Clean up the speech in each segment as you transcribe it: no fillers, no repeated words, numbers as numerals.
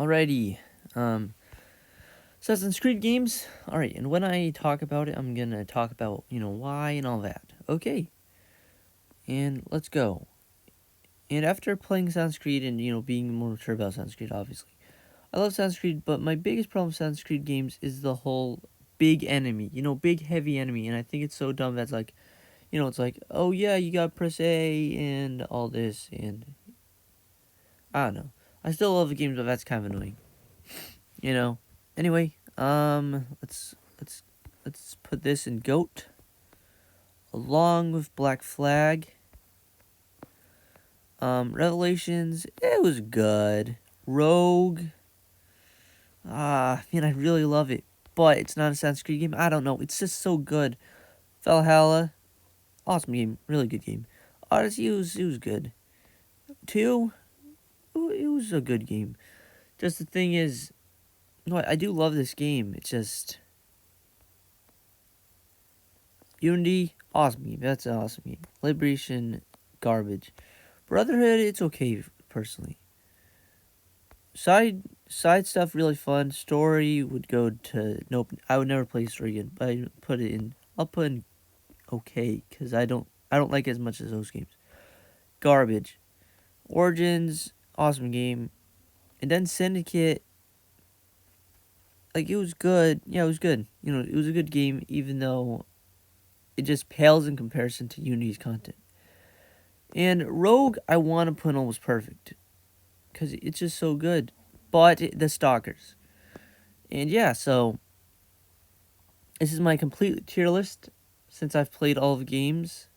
Alrighty. Um, Assassin's Creed games. Alright, and when I talk about it, I'm gonna talk about, why and all that. Okay. And let's go. And after playing Assassin's Creed and, being more mature about Assassin's Creed, obviously. I love Assassin's Creed, but my biggest problem with Assassin's Creed games is the whole big enemy. Big heavy enemy. And I think it's so dumb that's like, it's like, oh yeah, you got press A and all this and I don't know. I still love the games, but that's kind of annoying. You know. Anyway, let's put this in goat along with Black Flag. Revelations, it was good. Rogue, man, I really love it, but it's not a Assassin's Creed game. I don't know, it's just so good. Valhalla, awesome game, really good game. Odyssey, it was good. 2, it was a good game. Just the thing is, I do love this game. It's just Unity, awesome game. That's an awesome game. Liberation, garbage. Brotherhood, it's okay personally. Side stuff really fun. Story would go to nope. I would never play story again. But I'll put in okay because I don't like it as much as those games. Garbage. Origins, awesome game. And then Syndicate, like it was good. Yeah, it was good. It was a good game even though it just pales in comparison to Unity's content. And Rogue, I want to put almost perfect because it's just so good. But the Stalkers. And yeah, so this is my complete tier list since I've played all the games.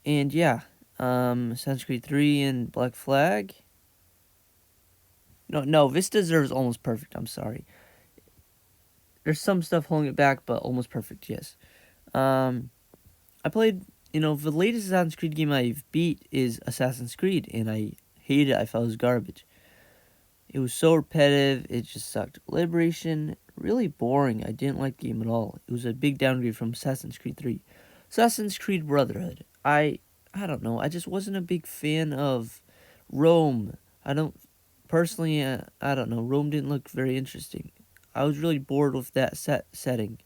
And yeah, Assassin's Creed 3 and Black Flag. No, this deserves almost perfect. I'm sorry. There's some stuff holding it back, but almost perfect, yes. I played, the latest Assassin's Creed game I've beat is Assassin's Creed, and I hated it. I felt it was garbage. It was so repetitive, it just sucked. Liberation, really boring. I didn't like the game at all. It was a big downgrade from Assassin's Creed 3. Assassin's Creed Brotherhood. I don't know. I just wasn't a big fan of Rome. I don't personally. I don't know. Rome didn't look very interesting. I was really bored with that setting.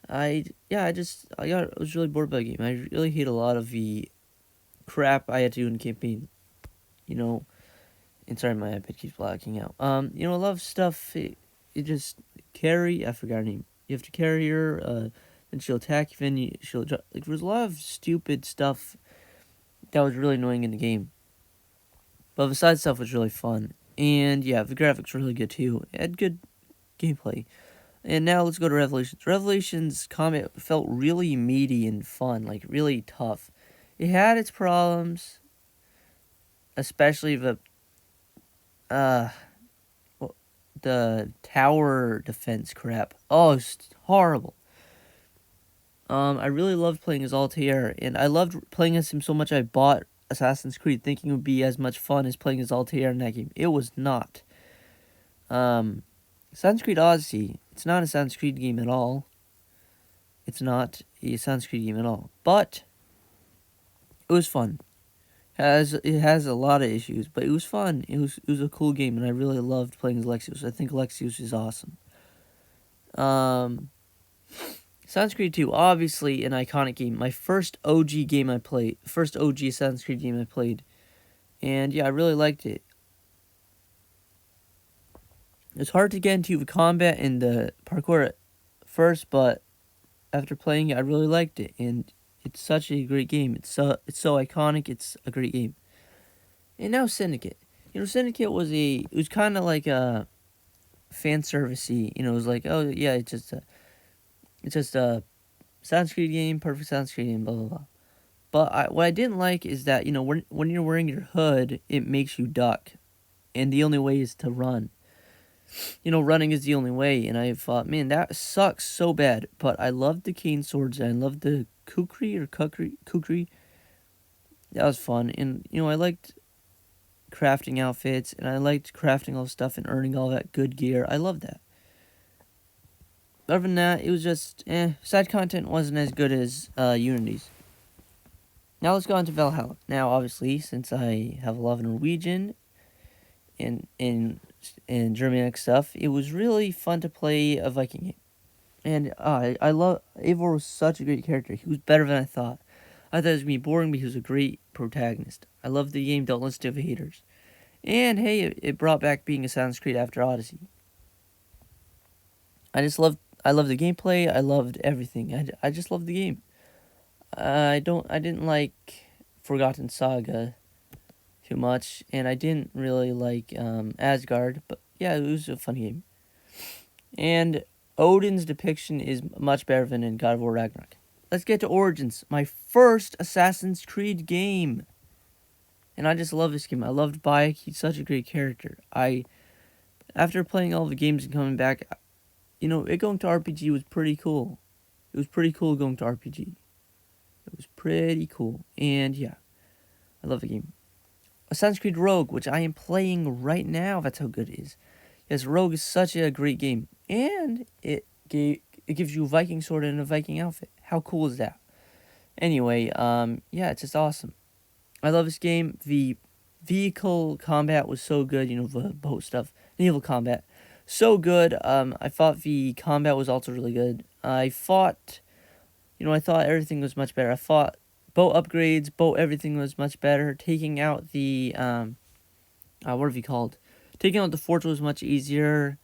I was really bored by the game. I really hate a lot of the crap I had to do in campaign. And sorry, my iPad keeps blacking out. A lot of stuff. It just carry. I forgot her name. You have to carry her. Then she'll attack you. Then she'll like. There's a lot of stupid stuff that was really annoying in the game. But the side stuff was really fun, and yeah, the graphics were really good too. It had good gameplay. And now let's go to Revelations. Revelations combat felt really meaty and fun, like really tough. It had its problems, especially the tower defense crap. Oh, it's horrible. I really loved playing as Altair, and I loved playing as him so much I bought Assassin's Creed thinking it would be as much fun as playing as Altair in that game. It was not. Assassin's Creed Odyssey, it's not a Assassin's Creed game at all. It's not a Assassin's Creed game at all. But it was fun. It has a lot of issues, but it was fun. It was a cool game, and I really loved playing as Alexios. I think Alexios is awesome. Assassin's Creed 2, obviously an iconic game. My first OG game I played. First OG Assassin's Creed game I played. And yeah, I really liked it. It's hard to get into the combat and the parkour at first, but after playing it, I really liked it. And it's such a great game. It's so iconic. It's a great game. And now Syndicate. Syndicate it was kind of like a fan servicey. It was like, oh yeah, it's just a Assassin's Creed game, perfect Assassin's Creed game, blah blah blah. But what I didn't like is that when you're wearing your hood, it makes you duck, and the only way is to run. Running is the only way, and I thought, man, that sucks so bad. But I loved the cane swords, and I loved the kukri. That was fun, and I liked crafting outfits, and I liked crafting all stuff and earning all that good gear. I loved that. Other than that, it was just, side content wasn't as good as Unity's. Now let's go on to Valhalla. Now, obviously, since I have a love of Norwegian, and and Germanic stuff. It was really fun to play a Viking game. And I love Eivor was such a great character. He was better than I thought. I thought it was gonna be boring, but he was a great protagonist. I love the game. Don't listen to the haters. And hey, it brought back being Assassin's Creed after Odyssey. I loved the gameplay. I loved everything. I just loved the game. I didn't like Forgotten Saga too much, and I didn't really like Asgard. But yeah, it was a fun game. And Odin's depiction is much better than in God of War Ragnarok. Let's get to Origins, my first Assassin's Creed game. And I just love this game. I loved Bayek. He's such a great character. After playing all the games and coming back, it going to RPG was pretty cool. It was pretty cool going to RPG. It was pretty cool. And yeah, I love the game. Assassin's Creed Rogue, which I am playing right now. That's how good it is. Yes, Rogue is such a great game. And it gives you a Viking sword and a Viking outfit. How cool is that? Anyway, yeah, it's just awesome. I love this game. The vehicle combat was so good, the boat stuff. Naval combat. So good. I thought the combat was also really good. I thought everything was much better. I thought boat upgrades, everything was much better. Taking out the, what have you called? Taking out the fort was much easier.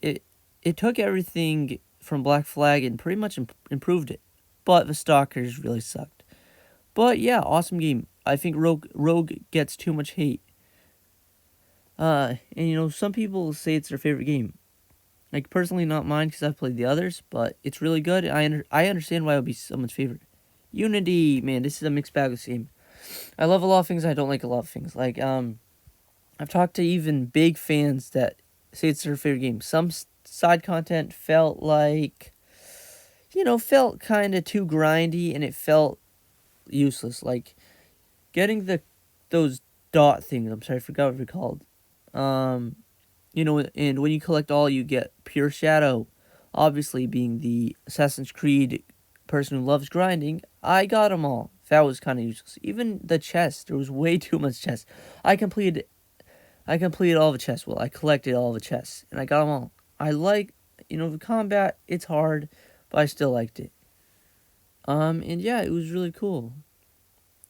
It took everything from Black Flag and pretty much improved it. But the Stalkers really sucked. But yeah, awesome game. I think Rogue gets too much hate. And some people say it's their favorite game. Like, personally, not mine because I've played the others, but it's really good. I understand why it would be someone's favorite. Unity, man, this is a mixed bag of this game. I love a lot of things. I don't like a lot of things. Like, I've talked to even big fans that say it's their favorite game. Some side content felt kind of too grindy, and it felt useless. Like, getting those dot things. I'm sorry, I forgot what they're called. And when you collect all, you get Pure Shadow. Obviously, being the Assassin's Creed person who loves grinding, I got them all. That was kind of useless. Even the chest, there was way too much chest. I completed all the chests. Well, I collected all the chests, and I got them all. I like, the combat. It's hard, but I still liked it. And yeah, it was really cool.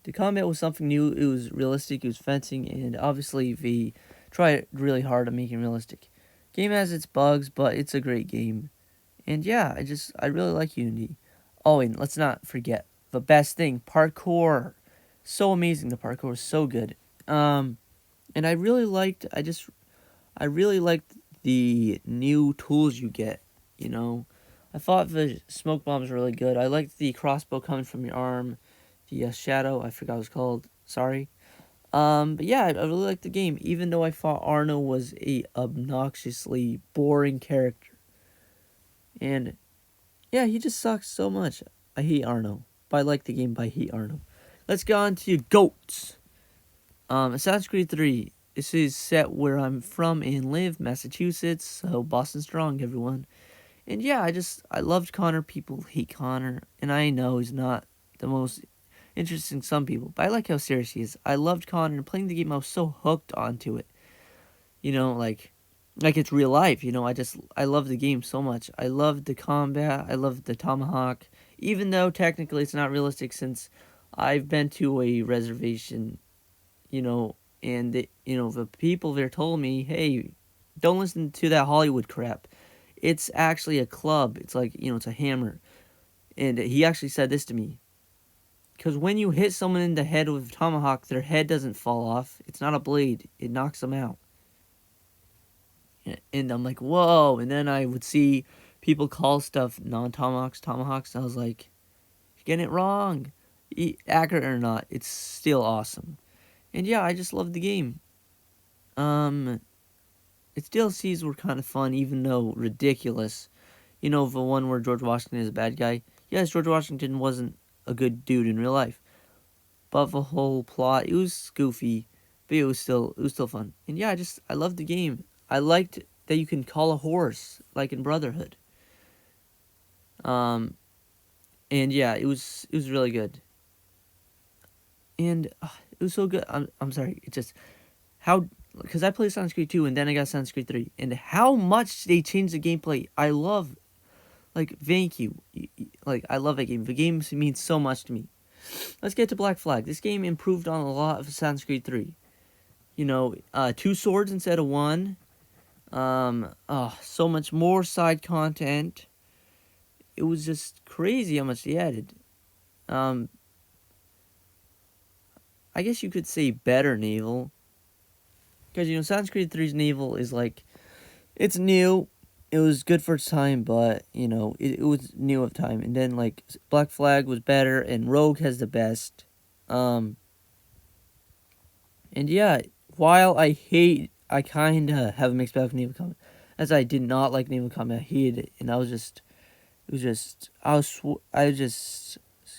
The combat was something new. It was realistic. It was fencing, and obviously they tried really hard to make it realistic. Game has its bugs, but it's a great game. And yeah, I really like Unity. Oh, and let's not forget the best thing, parkour. So amazing. The parkour was so good. And I really liked the new tools you get. I thought the smoke bombs were really good. I liked the crossbow coming from your arm. The shadow, I forgot what it's called. Sorry. But yeah, I really liked the game, even though I thought Arno was a obnoxiously boring character. And yeah, he just sucks so much. I hate Arno. But I like the game, but I hate Arno. Let's go on to GOATs. Assassin's Creed 3. This is set where I'm from and live, Massachusetts. So Boston strong, everyone. And yeah, I loved Connor. People hate Connor. And I know he's not the most interesting to some people, but I like how serious he is. I loved Connor, and playing the game, I was so hooked onto it. Like it's real life. I love the game so much. I loved the combat. I loved the tomahawk, even though technically it's not realistic since I've been to a reservation, and the people there told me, hey, don't listen to that Hollywood crap. It's actually a club. It's like, it's a hammer. And he actually said this to me. Because when you hit someone in the head with a tomahawk, their head doesn't fall off. It's not a blade. It knocks them out. And I'm like, whoa. And then I would see people call stuff non-tomahawks, tomahawks. And I was like, you're getting it wrong. Accurate or not, it's still awesome. And yeah, I just love the game. Its DLCs were kind of fun, even though ridiculous. The one where George Washington is a bad guy. Yes, George Washington wasn't a good dude in real life, but the whole plot, it was goofy, but it was still fun. And yeah, I loved the game. I liked that you can call a horse like in Brotherhood. And yeah, it was really good. And it was so good. I'm sorry. It just how because I played Assassin's Creed 2 and then I got Assassin's Creed 3, and how much they changed the gameplay. I love, like, thank you. Like, I love that game. The game means so much to me. Let's get to Black Flag. This game improved on a lot of Assassin's Creed 3. You know, 2 swords instead of 1. So much more side content. It was just crazy how much they added. I guess you could say better naval. Because, Assassin's Creed 3's naval is like, it's new. It was good for its time, but, it was new of time. And then, like, Black Flag was better, and Rogue has the best. And yeah, while I kind of have a mixed bag of naval combat, as I did not like naval combat, I hated it. And I just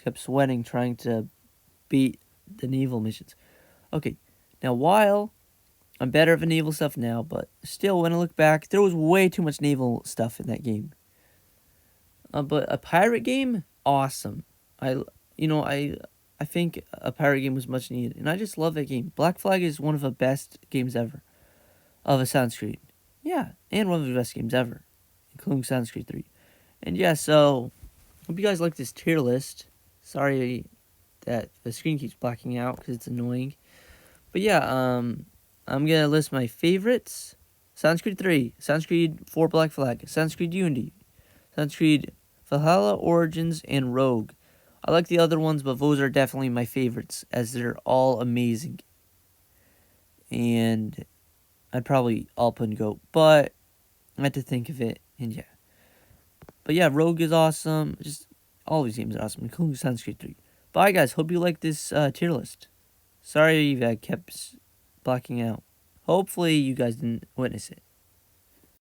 kept sweating trying to beat the naval missions. Okay, now while I'm better at the naval stuff now, but still, when I look back, there was way too much naval stuff in that game. But a pirate game, awesome. I think a pirate game was much needed, and I just love that game. Black Flag is one of the best games ever of Assassin's Creed. Yeah, and one of the best games ever, including Assassin's Creed 3. And yeah, so hope you guys like this tier list. Sorry that the screen keeps blacking out because it's annoying. But yeah, I'm gonna list my favorites: Assassin's Creed 3, Assassin's Creed 4 Black Flag, Assassin's Creed Unity, Assassin's Creed Valhalla, Origins, and Rogue. I like the other ones, but those are definitely my favorites, as they're all amazing. And I'd probably all put in GOAT, but I had to think of it, and yeah. But yeah, Rogue is awesome. Just all these games are awesome, including Assassin's Creed 3. Bye, guys. Hope you like this tier list. Sorry I kept blacking out. Hopefully you guys didn't witness it.